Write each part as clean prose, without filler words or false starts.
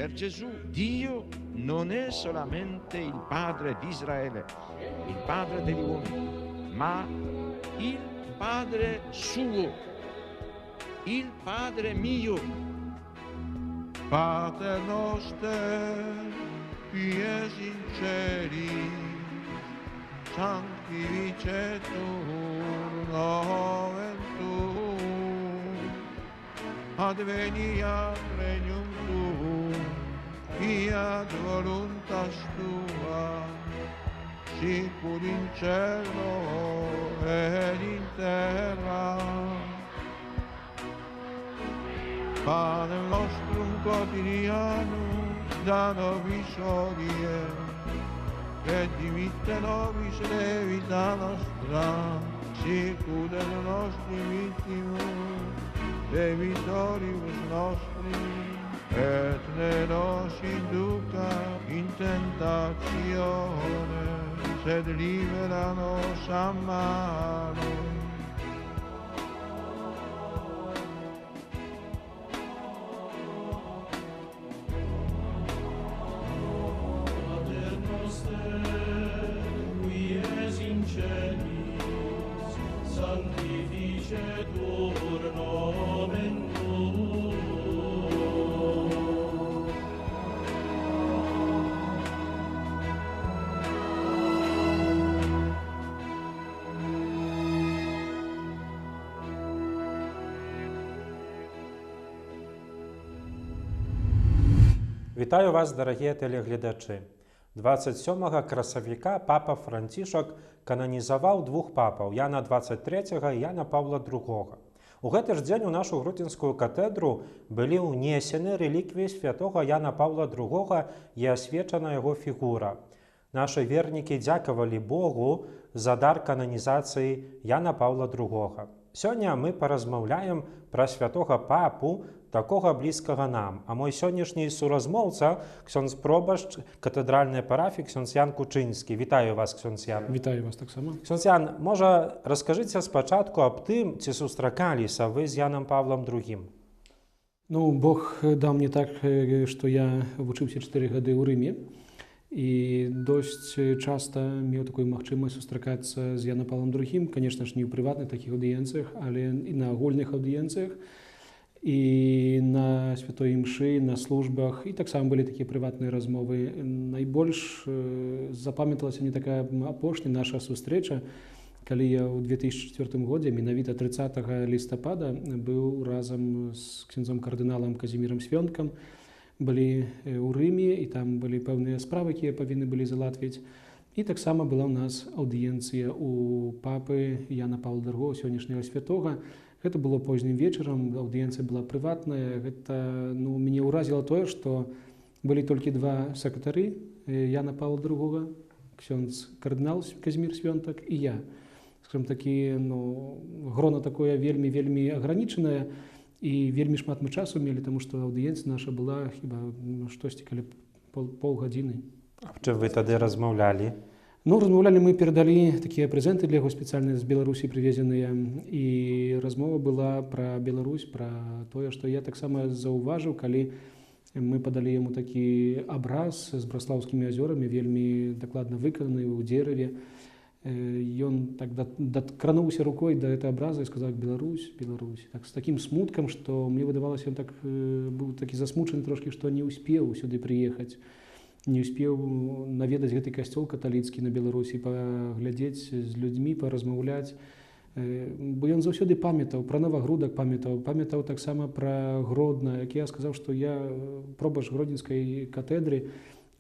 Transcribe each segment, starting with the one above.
Per Gesù Dio non è solamente il Padre di Israele, il Padre degli uomini, ma il Padre suo, il Padre mio. Pater noster, qui es in celis, sanctificetur nomen tuum, adveniat regnum tuum, fiat voluntas tua, sicur in cielo ed in terra. Pane nostrum quotidianum da nobis hodie, et dimitte nobis debita nostra, sicut et nostri vittimus debitoribus nostri, et ne nos induca in tentatione, sed libera nos a malo. Sanctificetur nomen tuum. Вітаю вас, дорогі телеглядачі. 27 красавіка папа Францішак кананізаваў двух папаў, Яна 23 і Яна Паўла II. У гэты ж дзень у нашу гродзенскую катэдру былі ўнесены рэліквіі святога Яна Паўла II і асвечана яго фігура. Нашы вернікі дзякавалі Богу за дар кананізацыі Яна Паўла II. Сёння мы паразмаўляем пра святога папу, такога блізкага нам. А мой сённяшні суразмоўца, ксёндз пробашч катэдральнай парафіі, ксёндз Ян Кучынскі. Вітаю вас, ксёндз Ян. Вітаю вас таксама. Ксёндз Ян, можа, раскажыце спачатку аб тым, ці сустракаліся вы з Янам Павлам II? Ну, Бог даў мне так, што я вучыўся 4 гады ў Рыме і досць часта меў такую магчымасць сустракацца з Янам Павлам II, конечно ж, не ў прыватных такіх аўдыенцыях, але і на агульных аўдыенцыях, і на святой імшы, на службах, і таксама былі такія прыватныя размовы. Найбольш запамяталася мне такая апошняя наша сустрэча, калі я ў 2004 годзе, менавіта 30 лістапада, быў разам з ксяндзом кардыналам Казімірам Свёнкам, былі ў Рыме, і там былі пэўныя справы, якія павінны былі залатвіць. І таксама была ў нас аўдыенцыя у папы Яна Паўла II, сённяшняга святога. Гэта было познім вечарам, аўдыенцыя была прыватная. Гэта, мяне ўразіла тое, што былі толькі два сакратары Яна Паўла II, ксёндз кардынал Казімір Свёнтак і я. Скажем такі, грона такое вельмі агранічанае, і вельмі шмат мы часу мелі, таму што аўдыенцыя наша была хіба штосьці каля паўгадзіны. Аб чым вы тады размаўлялі? Размаўлялі, мы перадалі такія прэзенты для яго спецыяльна з Беларусі прывезеныя, і размова была пра Беларусь, пра тое, што я таксама заўважыў, калі мы падалі яму такі абраз з Браслаўскімі азёрамі, вельмі дакладна выкананы ў дзераве. Ён так дакрануўся рукой да гэтага абраза і сказаў: «Беларусь, Беларусь». Так, з такім смуткам, што мне выдавалася, ён так быў такі засмучаны трошкі, што не ўспеў сюды прыехаць. Не успеў наведаць гэты касцёл каталіцкі на Беларусі, паглядзець з людзьмі, паразмаўляць. Бо ён заўсёды памятаў пра Новагрудак, памятаў таксама пра Гродна, як я сказаў, што я пробашч гродзенскай катэдры.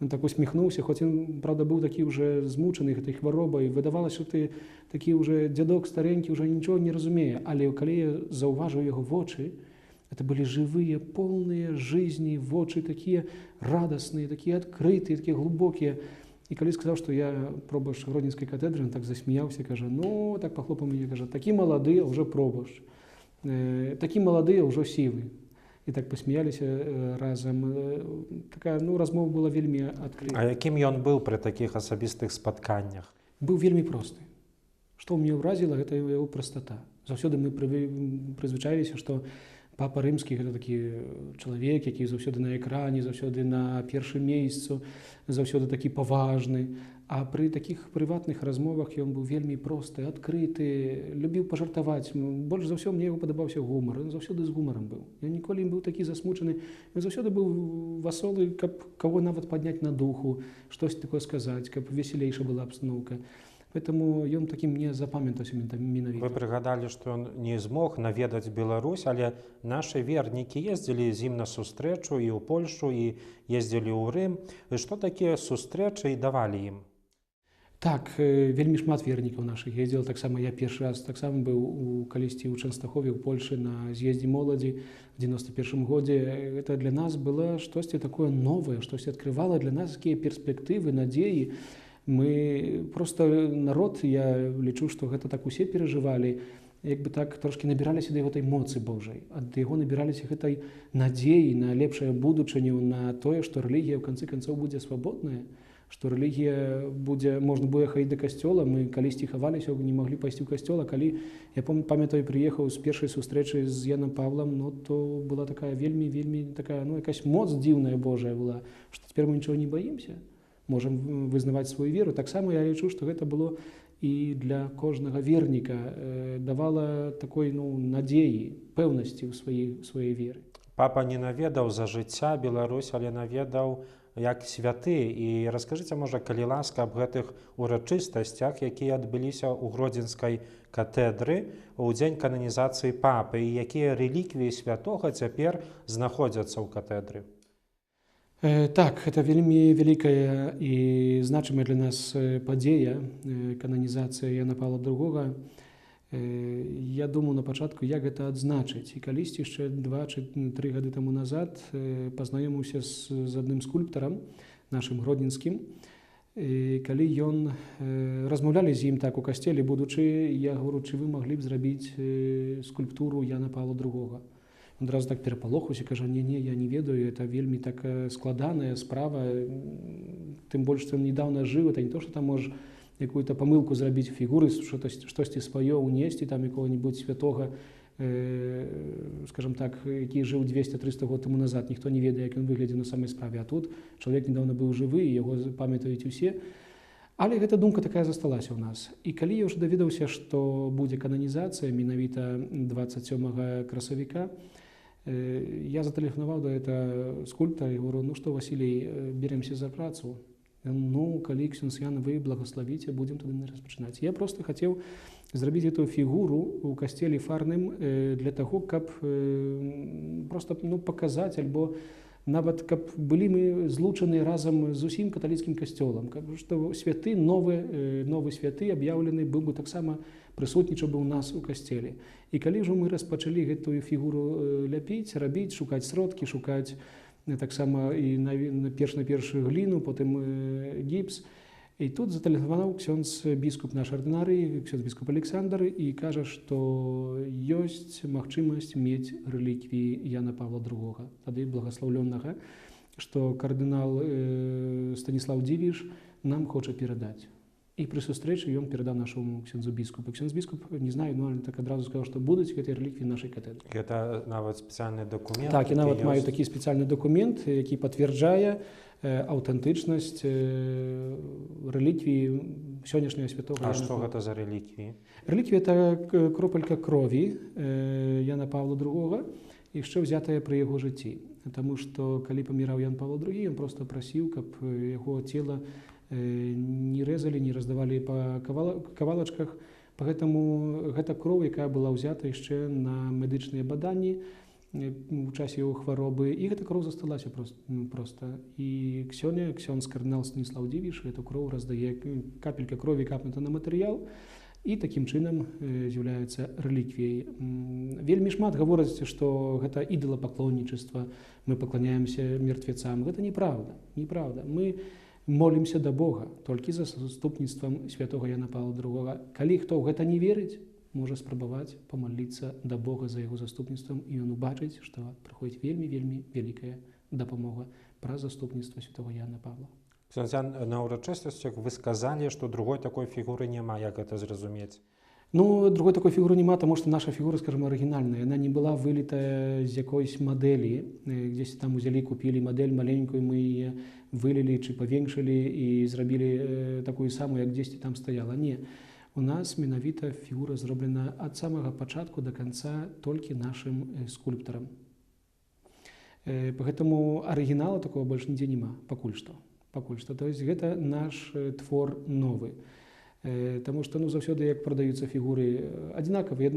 Ён так усміхнуўся, хоць ён, правда, быў такі ўжо змучаны гэтай хваробай. Выдавалася, што ты такі ўжо дзядок старэнькі, ўжо нічога не разумее. Але калі я заўважыў яго вочы, это были живые, полные жизни, вочы такие радостные, такие открытые, такие глубокие. И когда сказал, что я пробашч Гродненской катедры, он так засмеялся, каже, так похлопал меня, каже, такі молодые, уже пробашч, такі молодые, уже сивы. І так посміяліся разам. Такая, размова была вельмі адкрыта. А якім ён быў пры такіх асабістых спатканнях? Быў вельмі просты. Што мне ўразіла, гэта яго прастата. Заўсёды мы прызвычаіліся, што Папа рымскі гэта такі чалавек, які заўсёды на экране, заўсёды на першым месцы, заўсёды такі паважны. А пры такіх прыватных размовах ён быў вельмі просты, адкрыты, любіў пажартаваць. Больш за ўсё мне яго падабаўся гумар. Ён заўсёды з гумарам быў. Ён ніколі не быў такі засмучаны. Ён заўсёды быў васолы, каб каго нават падняць на духу, штось такое сказаць, каб весялейша была абстаноўка. Поэтому ён такім мне запамятаўся менавіта. Вы прыгадалі, што ён не змог наведаць Беларусь, але нашы вернікі ездзілі з ім на сустрэчу і ў Польшу, і ездзілі ў Рым. І што такія сустрэчы і давалі ім? Так, вельмі шмат вернікаў нашых ездзіл. Таксама я першы раз таксама быў калісьці ў Чэнстахове ў Польшы на з'ездзе моладзі в 91 годзе. Гэта для нас было штосьці такое новае, штосьці адкрывала для нас такія перспектывы, надзеі. Мы просто народ, я лічу, што гэта так усе перажывалі, як бы так трошкі набіраліся да гэтай моцы Божай, ад яго набіраліся гэтай надзеі на лепшае будучыню, на тое, што рэлігія ў канцы канцоў будзе свабодная, што рэлігія будзе, можна будзе хадзіць да касцёла. Мы калісьці хаваліся, не маглі пайсці ў касцёл, а калі, я памятаю, прыехаў з першай сустрэчы з Яном Павлам, то была такая вельмі такая, якась моц дзіўная Божая была, што цяпер мы нічого не баімся. Можам вызнаваць сваю веру. Таксама я лічу, што гэта было і для кожнага верніка, давала такой надзеі, пэўнасці ў сваёй веры. Папа не наведаў за жыцця Беларусь, але наведаў як святы. І раскажыце, можа, калі ласка, аб гэтых урачыстасцях, якія адбыліся ў Гродзенскай катедры ў дзень кананізацыі папы, і якія рэліквіі святога цяпер знаходзяцца ў катедры. Так, гэта вельмі вялікая і значимая для нас падзея, кананізацыя Яна Павла II. Я думаю на пачатку, як гэта адзначыць. І калісьці яшчэ 2 чи 3 гады таму назад пазнаёміўся з адным скульптарам, нашым гродзенскім. Калі ён размаўлялі з ім так у касцеле будучы, я говорю, чи вы маглі б зрабіць скульптуру Яна Павла II. Он одразу так перапалохаўся, кажа, не, я не ведаю, это вельмі такая складаная справа, тым больш, што ён недавно жыў, это не то, што там можаш якую-то памылку зрабіць фігуры, штосьці сваё унесці, там якога-нибудь святога, скажем так, які жыў 200-300 год таму назад, ніхто не ведае, як ён выглядзе на самай справе, а тут чалавек недавно быў жывы, і яго памятаюць усе. Але гэта думка такая засталася ў нас. І калі я ўжо даведаўся, што будзе кананізацыя менавіта 27 красавіка, я зателефонаваў да гэта скульптара і говорю, што, Васілій, беремся за працу. Калі ксёндз Ян, вы благословіце, будзем тады распачынаць. Я просто хацеў зрабіць эту фігуру ў касцеле фарным для таго, каб просто паказаць, альбо нават каб былі мы злучаны разам з усім каталіцкім касцёлам, што святы, новы святы аб'яўлены быў бы таксама прысутнічаў бы ў нас у касцеле. І калі ўжо мы распачалі гэтую фігуру ляпіць, рабіць, шукаць сродкі, шукаць таксама і на першую гліну, потым гіпс. І тут зателефанаваў ксёндз біскуп наш ардынарый, ксёндз біскуп Александр, і кажа, што ёсць магчымасць мець рэліквіі Яна Павла II, тады благаслаўлённага, што кардынал Станіслав Дзівіш нам хоча перадаць. І пры сустрэчы ён перадаў нашаму ксёндзу біскупу. Ксёндз біскуп, не знаю, але так адразу сказаў, што будуць гэтыя рэліквіі нашай катедры. Гэта нават спецыяльны дакумент? Так, я нават маю такі спецыяльны дакумент, які пацвярджае аўтэнтычнасць рэліквіі сённяшняга святога Яна Павла. А што гэта за рэліквіі? Рэліквія – это кропелька крові Яна Павла II, яшчэ ўзятая пры яго жыцці. Таму што, калі паміраў Ян Павел II, ён проста прасіў, каб яго цела не рэзалі, не раздавалі па кавалачках. Пагэтаму гэта кроў, якая была ўзята яшчэ на медычныя баданні у часе яго хваробы, і гэта кроў засталася проста. І сёння ксёндз кардынал Станіслав Дзівіш эту кроў раздае, капелька крові капнута на матэрыял, і такім чынам з'яўляецца рэліквіяй. Вельмі шмат гавораць, што гэта ідалапаклоннічества, мы пакланяемся мертвецам. Гэта неправда. Мы молімся да Бога толькі за заступніцтвам святога Яна Павла II. Калі хто ў гэта не верыць, можа спрабаваць памаліцца да Бога за яго заступніцтвам, і ён убачыць, што прыходзіць вельмі вялікая дапамога праз заступніцтва святога Яна Павла. На ўрачыстасцях вы сказалі, што другой такой фігуры няма, як гэта зразумець? Ну, другой такой фигуры нема, потому что наша фигура, скажем, оригинальная. Она не была вылита з якоїсь моделі. Десь там узяли, купили модель маленькую, мы ее вылили, чи повеншили и зробили такую самую, як десь там стояла. Не. У нас менавіта фігура зроблена ад самага пачатку до конца толькі нашим скульптарам. Поэтому оригинала такого больше нигде нема, покуль что. То есть это наш твор новый. Потому что заўсёды, як продаются фигуры одинаковые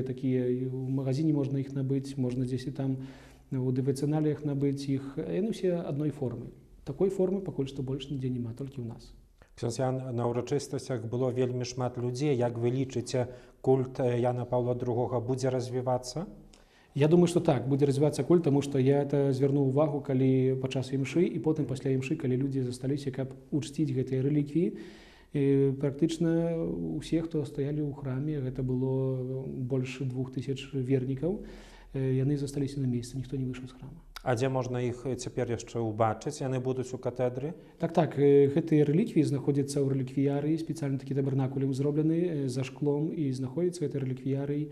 такие, в магазине можно их набыть, можно здесь и там у ДВЦ-налиях набыть их, и они все одной формы. Такой формы покуль что больше нигде нема, только у нас. Ксёндз Ян, на урачыстасцях было вельмі шмат людзей. Як вы лічыце, культ Яна Паўла II будзе развівацца? Я думаю, что так, будзе развівацца культ, тому что я это звярнуў увагу, калі падчас імшы, і потым пасля імшы, калі людзі засталіся, каб учціць гэтыя рэліквіі. Практычна усе, хто стаялі ў храме, гэта было больш 2000 вернікаў, яны засталіся на месцы, ніхто не выйшаў з храма. А дзе можна іх цяпер яшчэ ўбачыць? Яны будуць у катэдры? Так, гэтыя рэліквіі знаходзяцца ў рэліквіярыі, спецыяльна такі табернакулем зроблены за шклом, і знаходзіцца гэты рэліквіярый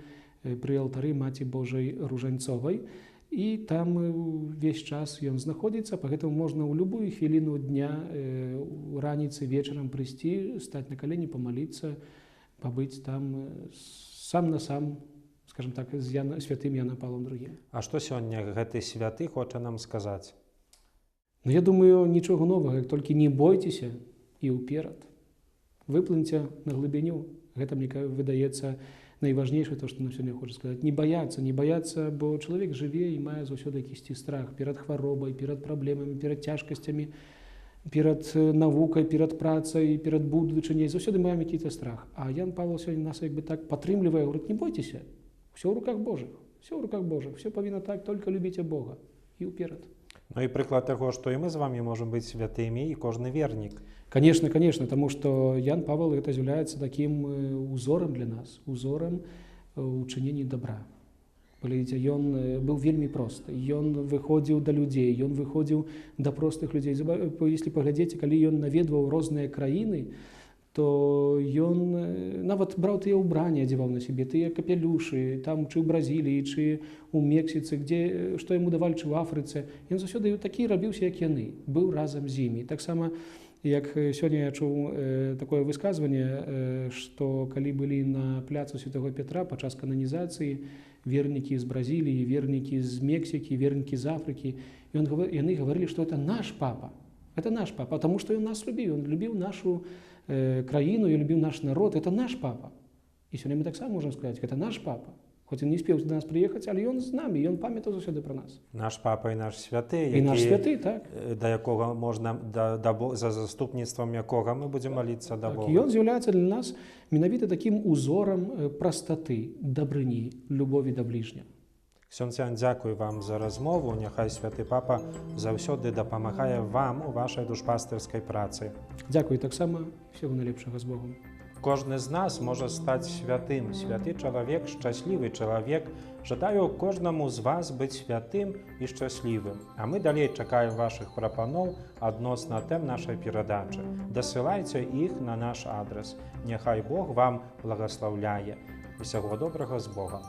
пры алтары Маці Божай Ружанцовай. І там весь час ён знаходзіцца, поэтому можна ў любую хвіліну дня, раніцай, вечарам прыйсці, стаць на калені, памаліцца, пабыць там сам на сам, скажем так, з святым Яном Павлом II. А што сёння гэты святы хоча нам сказаць? Ну, я думаю, нічога новага, толькі не бойцеся і ўперад. Выплыньце на глыбіню. Гэта, мне выдаецца, найважнейшае, то, што нам сёння хоча сказаць. Не баяцца, бо чалавек жыве і мае заўсёды якісьці страх перад хваробай, перад праблемамі, перад цяжкасцямі, перад навукай, перад працай, перад будучыняй. Заўсёды маем якісь страх. А Ян Павел сёння нас як бы так падтрымлівае, говорит, не бойцеся, все ў руках Божых, все павінна так, только любіце Бога і ўперад. Ну і прыклад таго, што і мы з вамі можам быць святымі, і кожны вернік. Конечно, потому что Ян Павел это является таким узором для нас, узором учинения добра. Глядите, он был вельми прост, он выходил до людей, он выходил до простых людей. Если поглядите, когда он наведывал разные краины, то он нават брал тыя ўбранні, одевал на себе, тыя капелюши, там, чи в Бразилии, чи у Мексицы, где, что ему давали, чи в Африце. Он заўсёды такі рабіўся, як яны, быў разам з імі. Так само, як сёння я чуў такое высказванне, што калі былі на пляцу Святого Петра падчас кананізацыі вернікі з Бразіліі, вернікі з Мексікі, вернікі з Афрыкі, яны гаварылі, што это наш папа, потому што ён нас любіў, ён любіў нашу краіну, ён любіў наш народ, это наш папа. І сёння мы таксама можам сказаць, гэта наш папа. Хоць ён не спеў да нас прыехаць, але ён з намі, ён памятаў заўсёды пра нас. Наш папа і наш святы, і наш святы, так. Да якога можна, за заступніцтвам якога мы будзем маліцца да Бога. Ён з'яўляецца для нас менавіта такім узорам прастаты, дабрыні, любові да бліжня. Ксёндз Ян, дзякуй вам за размову. Няхай святы папа заўсёды дапамагае вам у вашай душпастырскай працы. Дзякуй таксама, всего найлепшага з Богом. Кожны з нас можа стаць святым. Святы чалавек, шчаслівы чалавек. Жадаю кожнаму з вас быць святым і шчаслівым. А мы далей чакаем вашых прапаноў адносна тэм нашай перадачы. Дасылайце іх на наш адрас. Няхай Бог вам благаслаўляе. Усяго добрага з Богам.